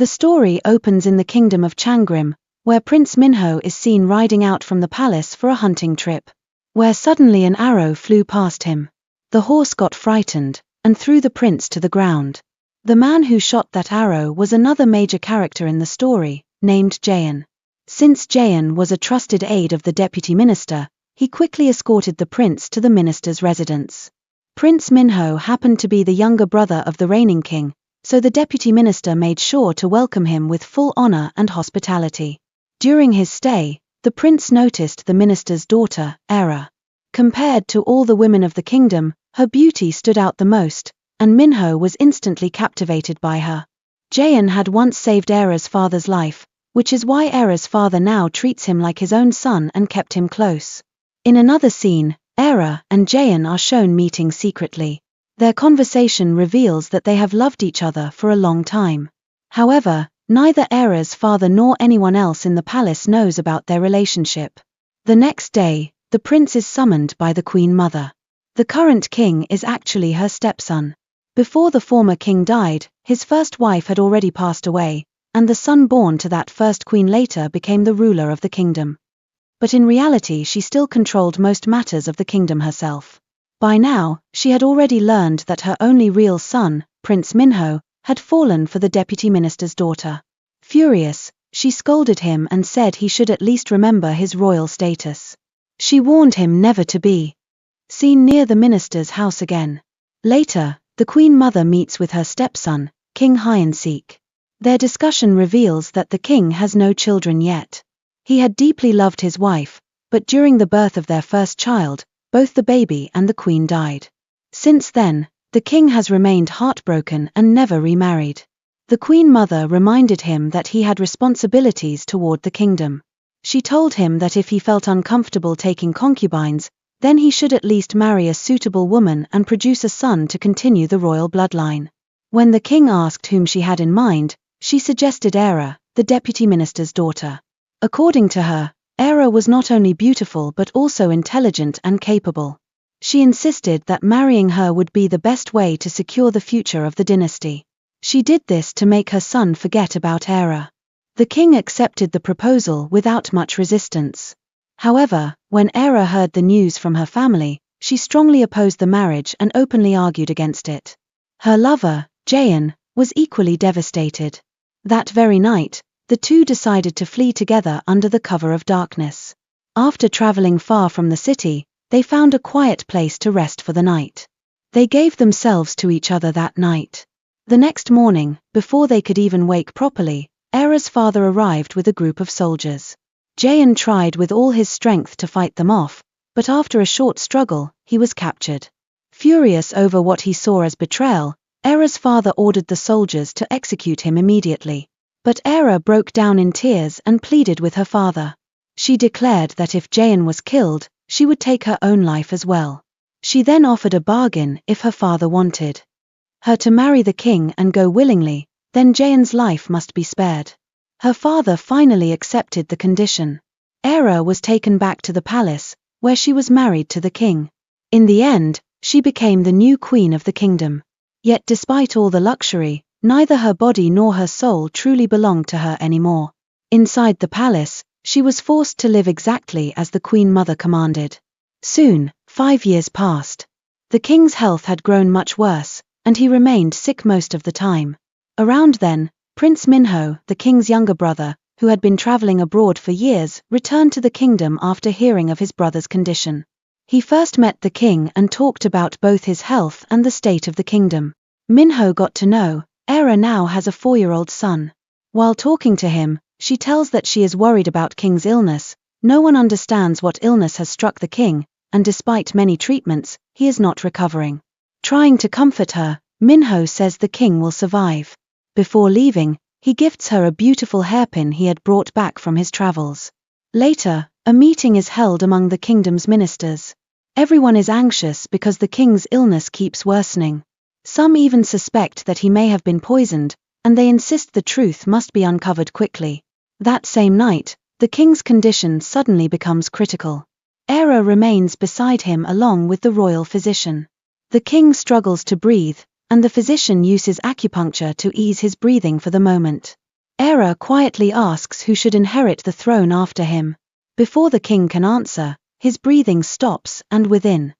The story opens in the kingdom of Changrim, where Prince Minho is seen riding out from the palace for a hunting trip, where suddenly an arrow flew past him. The horse got frightened, and threw the prince to the ground. The man who shot that arrow was another major character in the story, named Jayan. Since Jayan was a trusted aide of the deputy minister, he quickly escorted the prince to the minister's residence. Prince Minho happened to be the younger brother of the reigning king, so the deputy minister made sure to welcome him with full honor and hospitality. During his stay, the prince noticed the minister's daughter, Era. Compared to all the women of the kingdom, her beauty stood out the most, and Minho was instantly captivated by her. Jayan had once saved Era's father's life, which is why Era's father now treats him like his own son and kept him close. In another scene, Era and Jayan are shown meeting secretly. Their conversation reveals that they have loved each other for a long time. However, neither Era's father nor anyone else in the palace knows about their relationship. The next day, the prince is summoned by the queen mother. The current king is actually her stepson. Before the former king died, his first wife had already passed away, and the son born to that first queen later became the ruler of the kingdom. But in reality she still controlled most matters of the kingdom herself. By now, she had already learned that her only real son, Prince Minho, had fallen for the deputy minister's daughter. Furious, she scolded him and said he should at least remember his royal status. She warned him never to be seen near the minister's house again. Later, the queen mother meets with her stepson, King Hyansik. Their discussion reveals that the king has no children yet. He had deeply loved his wife, but during the birth of their first child, both the baby and the queen died. Since then, the king has remained heartbroken and never remarried. The queen mother reminded him that he had responsibilities toward the kingdom. She told him that if he felt uncomfortable taking concubines, then he should at least marry a suitable woman and produce a son to continue the royal bloodline. When the king asked whom she had in mind, she suggested Era, the deputy minister's daughter. According to her, Era was not only beautiful but also intelligent and capable. She insisted that marrying her would be the best way to secure the future of the dynasty. She did this to make her son forget about Era. The king accepted the proposal without much resistance. However, when Era heard the news from her family, she strongly opposed the marriage and openly argued against it. Her lover, Jayan, was equally devastated. That very night, the two decided to flee together under the cover of darkness. After traveling far from the city, they found a quiet place to rest for the night. They gave themselves to each other that night. The next morning, before they could even wake properly, Era's father arrived with a group of soldiers. Jayan tried with all his strength to fight them off, but after a short struggle, he was captured. Furious over what he saw as betrayal, Era's father ordered the soldiers to execute him immediately. But Era broke down in tears and pleaded with her father. She declared that if Jayan was killed, she would take her own life as well. She then offered a bargain if her father wanted her to marry the king and go willingly, then Jayan's life must be spared. Her father finally accepted the condition. Era was taken back to the palace, where she was married to the king. In the end, she became the new queen of the kingdom. Yet despite all the luxury, neither her body nor her soul truly belonged to her anymore. Inside the palace, she was forced to live exactly as the queen mother commanded. Soon, 5 years passed. The king's health had grown much worse, and he remained sick most of the time. Around then, Prince Minho, the king's younger brother, who had been traveling abroad for years, returned to the kingdom after hearing of his brother's condition. He first met the king and talked about both his health and the state of the kingdom. Minho got to know, Era now has a 4-year-old son. While talking to him, she tells that she is worried about King's illness. No one understands what illness has struck the king, and despite many treatments, he is not recovering. Trying to comfort her, Minho says the king will survive. Before leaving, he gifts her a beautiful hairpin he had brought back from his travels. Later, a meeting is held among the kingdom's ministers. Everyone is anxious because the king's illness keeps worsening. Some even suspect that he may have been poisoned, and they insist the truth must be uncovered quickly. That same night, the king's condition suddenly becomes critical. Era remains beside him along with the royal physician. The king struggles to breathe, and the physician uses acupuncture to ease his breathing for the moment. Era quietly asks who should inherit the throne after him. Before the king can answer, his breathing stops and within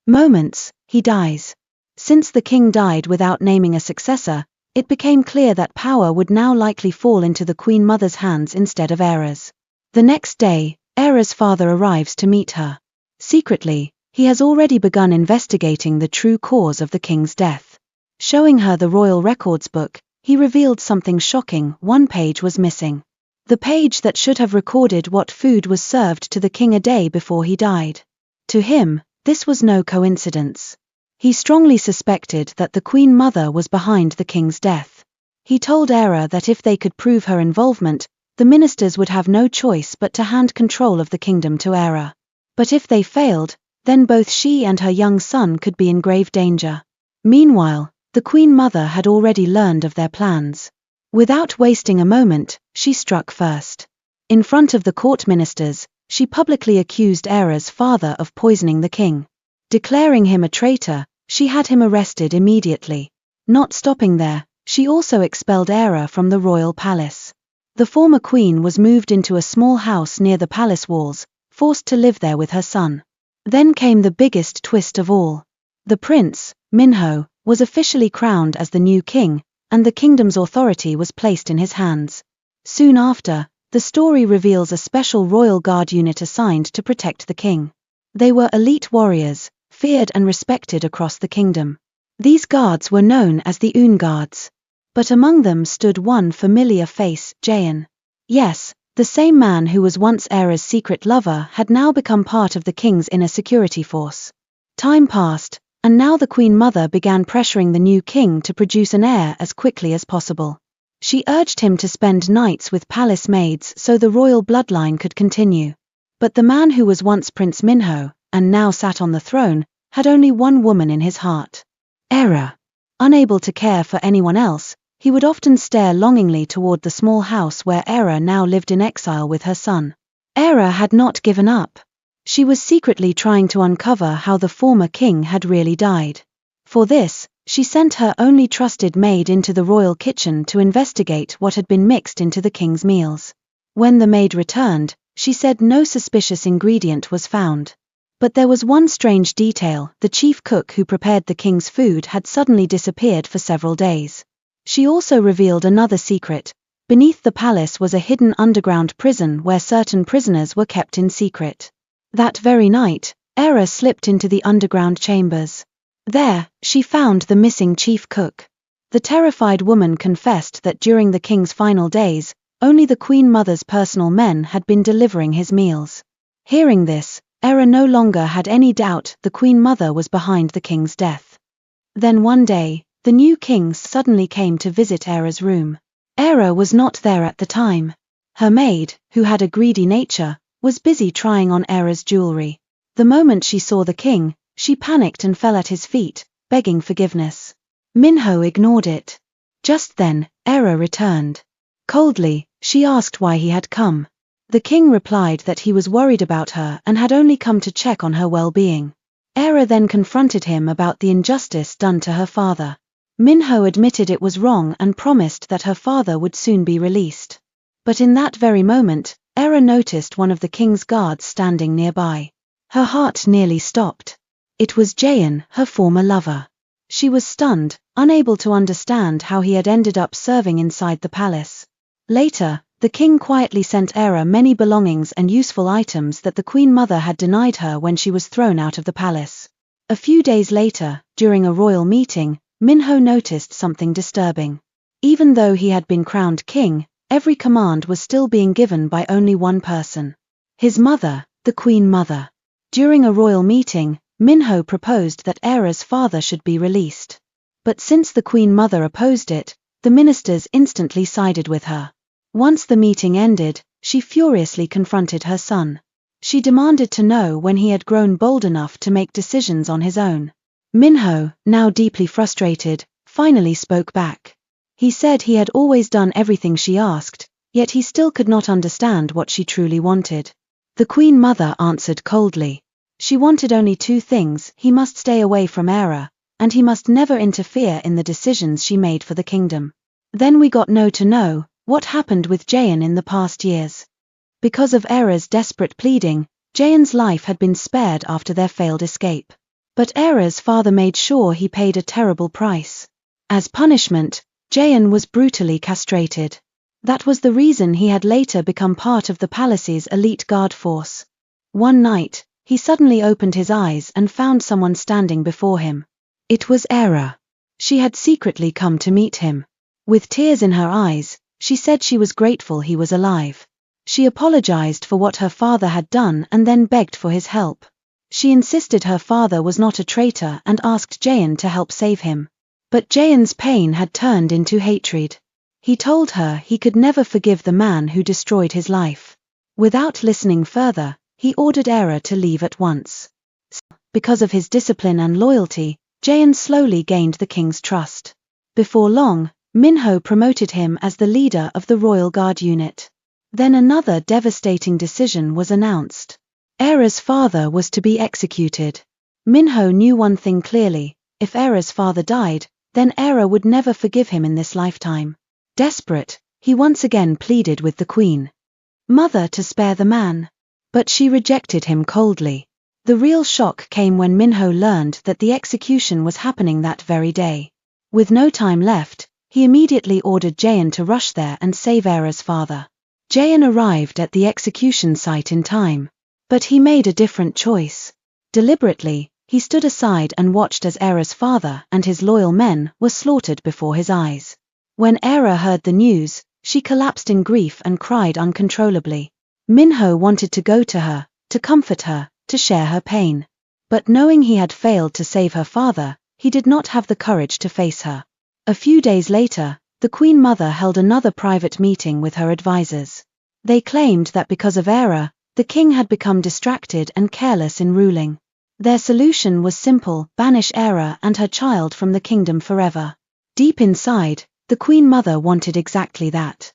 moments, he dies. Since the king died without naming a successor, it became clear that power would now likely fall into the queen mother's hands instead of Era's. The next day, Era's father arrives to meet her. Secretly, he has already begun investigating the true cause of the king's death. Showing her the royal records book, he revealed something shocking: one page was missing. The page that should have recorded what food was served to the king a day before he died. To him, this was no coincidence. He strongly suspected that the queen mother was behind the king's death. He told Era that if they could prove her involvement, the ministers would have no choice but to hand control of the kingdom to Era. But if they failed, then both she and her young son could be in grave danger. Meanwhile, the queen mother had already learned of their plans. Without wasting a moment, she struck first. In front of the court ministers, she publicly accused Era's father of poisoning the king. Declaring him a traitor, she had him arrested immediately. Not stopping there, she also expelled Era from the royal palace. The former queen was moved into a small house near the palace walls, forced to live there with her son. Then came the biggest twist of all. The prince, Minho, was officially crowned as the new king, and the kingdom's authority was placed in his hands. Soon after, the story reveals a special royal guard unit assigned to protect the king. They were elite warriors, feared and respected across the kingdom. These guards were known as the Un Guards. But among them stood one familiar face: Jayan. Yes, the same man who was once Era's secret lover had now become part of the king's inner security force. Time passed, and now the queen mother began pressuring the new king to produce an heir as quickly as possible. She urged him to spend nights with palace maids so the royal bloodline could continue. But the man who was once Prince Minho, and now sat on the throne, had only one woman in his heart: Era. Unable to care for anyone else, he would often stare longingly toward the small house where Era now lived in exile with her son. Era had not given up. She was secretly trying to uncover how the former king had really died. For this, she sent her only trusted maid into the royal kitchen to investigate what had been mixed into the king's meals. When the maid returned, she said no suspicious ingredient was found. But there was one strange detail: the chief cook who prepared the king's food had suddenly disappeared for several days. She also revealed another secret: beneath the palace was a hidden underground prison where certain prisoners were kept in secret. That very night, Era slipped into the underground chambers. There, she found the missing chief cook. The terrified woman confessed that during the king's final days, only the queen mother's personal men had been delivering his meals. Hearing this, Era no longer had any doubt the queen mother was behind the king's death. Then one day, the new king suddenly came to visit Era's room. Era was not there at the time. Her maid, who had a greedy nature, was busy trying on Era's jewelry. The moment she saw the king, she panicked and fell at his feet, begging forgiveness. Minho ignored it. Just then, Era returned. Coldly, she asked why he had come. The king replied that he was worried about her and had only come to check on her well-being. Era then confronted him about the injustice done to her father. Minho admitted it was wrong and promised that her father would soon be released. But in that very moment, Era noticed one of the king's guards standing nearby. Her heart nearly stopped. It was Jayan, her former lover. She was stunned, unable to understand how he had ended up serving inside the palace. Later, the king quietly sent Era many belongings and useful items that the queen mother had denied her when she was thrown out of the palace. A few days later, during a royal meeting, Minho noticed something disturbing. Even though he had been crowned king, every command was still being given by only one person: his mother, the queen mother. During a royal meeting, Minho proposed that Era's father should be released. But since the queen mother opposed it, the ministers instantly sided with her. Once the meeting ended, she furiously confronted her son. She demanded to know when he had grown bold enough to make decisions on his own. Minho, now deeply frustrated, finally spoke back. He said he had always done everything she asked, yet he still could not understand what she truly wanted. The queen mother answered coldly. She wanted only two things: he must stay away from Era, and he must never interfere in the decisions she made for the kingdom. Then we got no to know, What happened with Jayan in the past years? Because of Era's desperate pleading, Jayan's life had been spared after their failed escape. But Era's father made sure he paid a terrible price. As punishment, Jayan was brutally castrated. That was the reason he had later become part of the palace's elite guard force. One night, he suddenly opened his eyes and found someone standing before him. It was Era. She had secretly come to meet him. With tears in her eyes, she said she was grateful he was alive. She apologized for what her father had done and then begged for his help. She insisted her father was not a traitor and asked Jayan to help save him. But Jayan's pain had turned into hatred. He told her he could never forgive the man who destroyed his life. Without listening further, he ordered Era to leave at once. Because of his discipline and loyalty, Jayan slowly gained the king's trust. Before long, Minho promoted him as the leader of the Royal Guard unit. Then another devastating decision was announced. Era's father was to be executed. Minho knew one thing clearly: if Era's father died, then Era would never forgive him in this lifetime. Desperate, he once again pleaded with the queen mother to spare the man. But she rejected him coldly. The real shock came when Minho learned that the execution was happening that very day. With no time left, he immediately ordered Jayan to rush there and save Era's father. Jayan arrived at the execution site in time. But he made a different choice. Deliberately, he stood aside and watched as Era's father and his loyal men were slaughtered before his eyes. When Era heard the news, she collapsed in grief and cried uncontrollably. Minho wanted to go to her, to comfort her, to share her pain. But knowing he had failed to save her father, he did not have the courage to face her. A few days later, the Queen Mother held another private meeting with her advisors. They claimed that because of Era, the king had become distracted and careless in ruling. Their solution was simple: banish Era and her child from the kingdom forever. Deep inside, the Queen Mother wanted exactly that.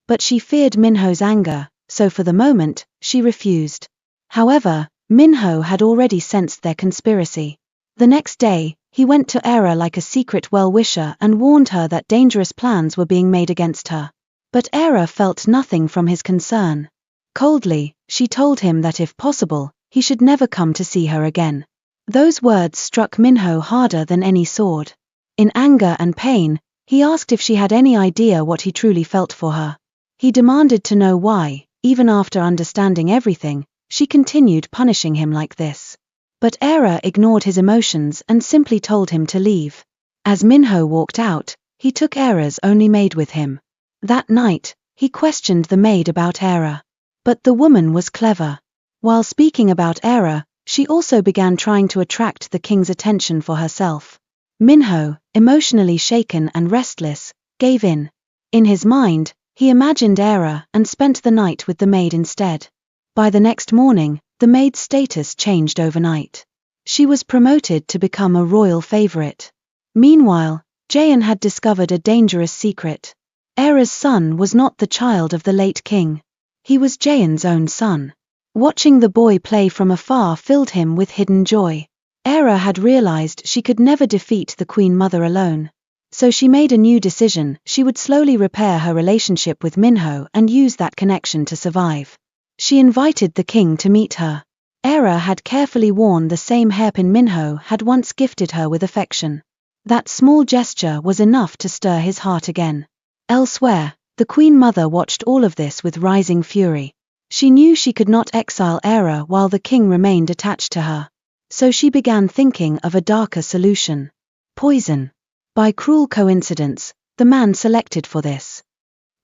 But she feared Minho's anger, so for the moment, she refused. However, Minho had already sensed their conspiracy. The next day, he went to Era like a secret well-wisher and warned her that dangerous plans were being made against her. But Era felt nothing from his concern. Coldly, she told him that if possible, he should never come to see her again. Those words struck Minho harder than any sword. In anger and pain, he asked if she had any idea what he truly felt for her. He demanded to know why, even after understanding everything, she continued punishing him like this. But Era ignored his emotions and simply told him to leave. As Minho walked out, he took Era's only maid with him. That night, he questioned the maid about Era. But the woman was clever. While speaking about Era, she also began trying to attract the king's attention for herself. Minho, emotionally shaken and restless, gave in. In his mind, he imagined Era and spent the night with the maid instead. By the next morning, the maid's status changed overnight. She was promoted to become a royal favorite. Meanwhile, Jayan had discovered a dangerous secret. Era's son was not the child of the late king. He was Jayan's own son. Watching the boy play from afar filled him with hidden joy. Era had realized she could never defeat the Queen Mother alone. So she made a new decision: she would slowly repair her relationship with Minho and use that connection to survive. She invited the king to meet her. Era had carefully worn the same hairpin Minho had once gifted her with affection. That small gesture was enough to stir his heart again. Elsewhere, the Queen Mother watched all of this with rising fury. She knew she could not exile Era while the king remained attached to her. So she began thinking of a darker solution: poison. By cruel coincidence, the man selected for this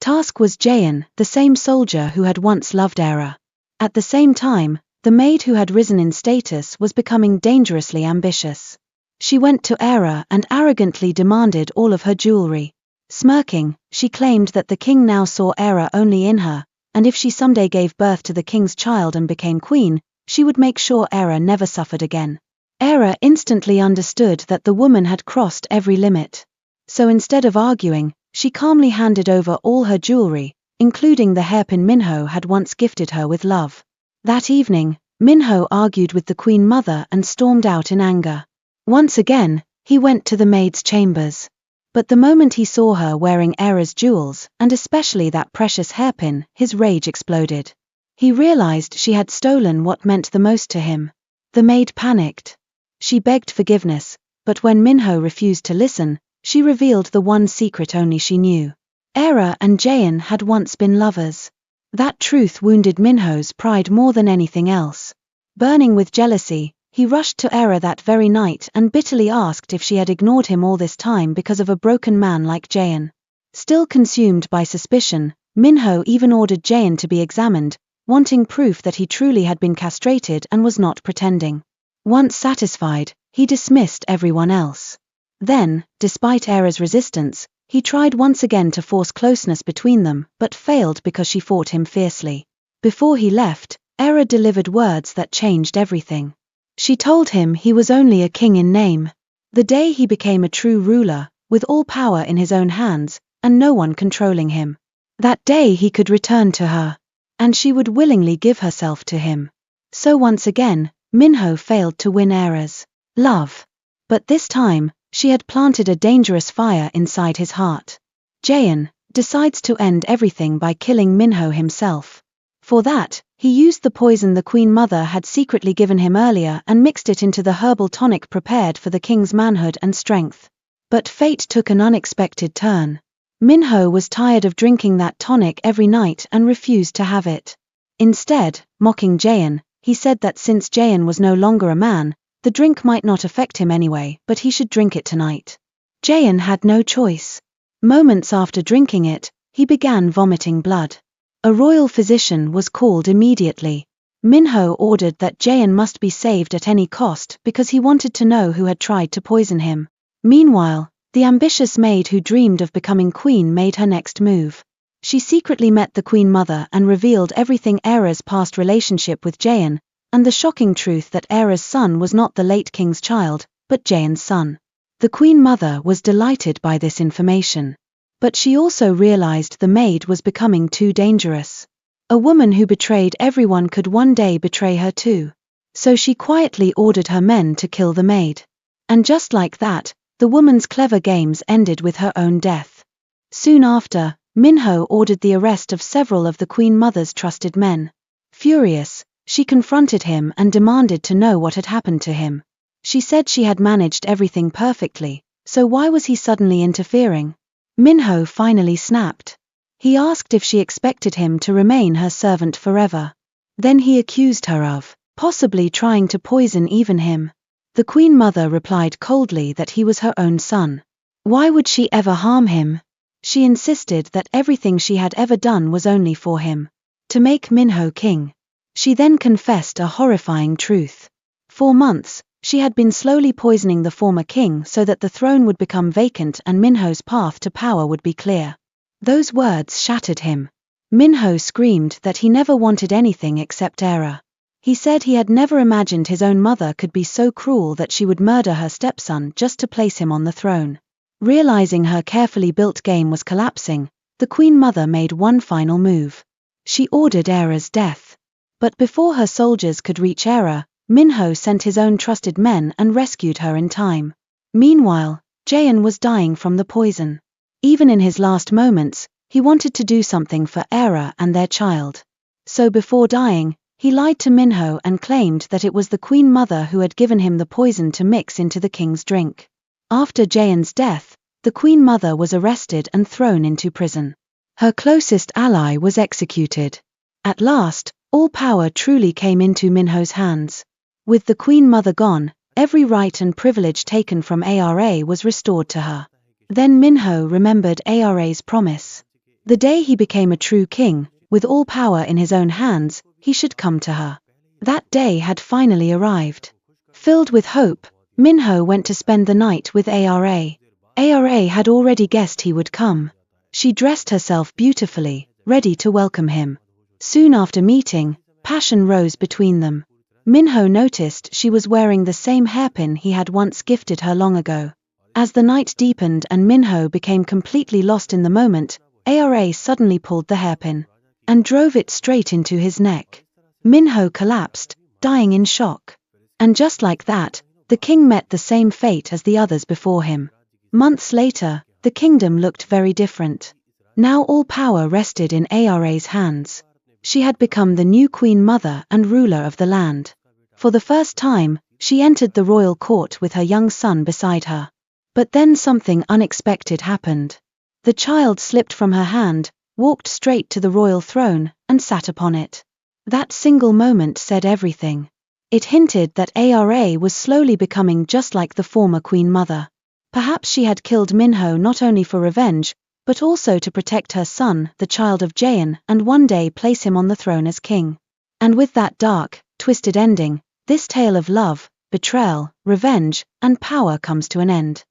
task was Jayan, the same soldier who had once loved Era. At the same time, the maid who had risen in status was becoming dangerously ambitious. She went to Era and arrogantly demanded all of her jewelry. Smirking, she claimed that the king now saw Era only in her, and if she someday gave birth to the king's child and became queen, she would make sure Era never suffered again. Era instantly understood that the woman had crossed every limit. So instead of arguing, she calmly handed over all her jewelry, including the hairpin Minho had once gifted her with love. That evening, Minho argued with the Queen Mother and stormed out in anger. Once again, he went to the maid's chambers. But the moment he saw her wearing Era's jewels, and especially that precious hairpin, his rage exploded. He realized she had stolen what meant the most to him. The maid panicked. She begged forgiveness, but when Minho refused to listen, she revealed the one secret only she knew. Era and Jaein had once been lovers. That truth wounded Minho's pride more than anything else. Burning with jealousy, he rushed to Era that very night and bitterly asked if she had ignored him all this time because of a broken man like Jaein. Still consumed by suspicion, Minho even ordered Jaein to be examined, wanting proof that he truly had been castrated and was not pretending. Once satisfied, he dismissed everyone else. Then, despite Era's resistance, he tried once again to force closeness between them, but failed because she fought him fiercely. Before he left, Era delivered words that changed everything. She told him he was only a king in name. The day he became a true ruler, with all power in his own hands, and no one controlling him. That day he could return to her. And she would willingly give herself to him. So once again, Minho failed to win Era's love. But this time, she had planted a dangerous fire inside his heart. Jaein decides to end everything by killing Minho himself. For that, he used the poison the Queen Mother had secretly given him earlier and mixed it into the herbal tonic prepared for the king's manhood and strength. But fate took an unexpected turn. Minho was tired of drinking that tonic every night and refused to have it. Instead, mocking Jaein, he said that since Jaein was no longer a man, the drink might not affect him anyway, but he should drink it tonight. Jaein had no choice. Moments after drinking it, he began vomiting blood. A royal physician was called immediately. Minho ordered that Jaein must be saved at any cost because he wanted to know who had tried to poison him. Meanwhile, the ambitious maid who dreamed of becoming queen made her next move. She secretly met the Queen Mother and revealed everything Era's past relationship with Jaein, and the shocking truth that Era's son was not the late king's child, but Jaein's son. The Queen Mother was delighted by this information. But she also realized the maid was becoming too dangerous. A woman who betrayed everyone could one day betray her too. So she quietly ordered her men to kill the maid. And just like that, the woman's clever games ended with her own death. Soon after, Minho ordered the arrest of several of the Queen Mother's trusted men. Furious, she confronted him and demanded to know what had happened to him. She said she had managed everything perfectly, so why was he suddenly interfering? Minho finally snapped. He asked if she expected him to remain her servant forever. Then he accused her of possibly trying to poison even him. The Queen Mother replied coldly that he was her own son. Why would she ever harm him? She insisted that everything she had ever done was only for him, to make Minho king. She then confessed a horrifying truth. For months, she had been slowly poisoning the former king so that the throne would become vacant and Minho's path to power would be clear. Those words shattered him. Minho screamed that he never wanted anything except Era. He said he had never imagined his own mother could be so cruel that she would murder her stepson just to place him on the throne. Realizing her carefully built game was collapsing, the Queen Mother made one final move. She ordered Era's death. But before her soldiers could reach Era, Minho sent his own trusted men and rescued her in time. Meanwhile, Jaein was dying from the poison. Even in his last moments, he wanted to do something for Era and their child. So before dying, he lied to Minho and claimed that it was the Queen Mother who had given him the poison to mix into the king's drink. After Jaein's death, the Queen Mother was arrested and thrown into prison. Her closest ally was executed. At last, all power truly came into Minho's hands. With the Queen Mother gone, every right and privilege taken from Ara was restored to her. Then Minho remembered Ara's promise. The day he became a true king, with all power in his own hands, he should come to her. That day had finally arrived. Filled with hope, Minho went to spend the night with Ara. Ara had already guessed he would come. She dressed herself beautifully, ready to welcome him. Soon after meeting, passion rose between them. Minho noticed she was wearing the same hairpin he had once gifted her long ago. As the night deepened and Minho became completely lost in the moment, Ara suddenly pulled the hairpin and drove it straight into his neck. Minho collapsed, dying in shock. And just like that, the king met the same fate as the others before him. Months later, the kingdom looked very different. Now all power rested in Ara's hands. She had become the new queen mother and ruler of the land. For the first time, she entered the royal court with her young son beside her. But then something unexpected happened. The child slipped from her hand, walked straight to the royal throne, and sat upon it. That single moment said everything. It hinted that Ara was slowly becoming just like the former queen mother. Perhaps she had killed Minho not only for revenge, but also to protect her son, the child of Jayan, and one day place him on the throne as king. And with that dark, twisted ending, this tale of love, betrayal, revenge, and power comes to an end.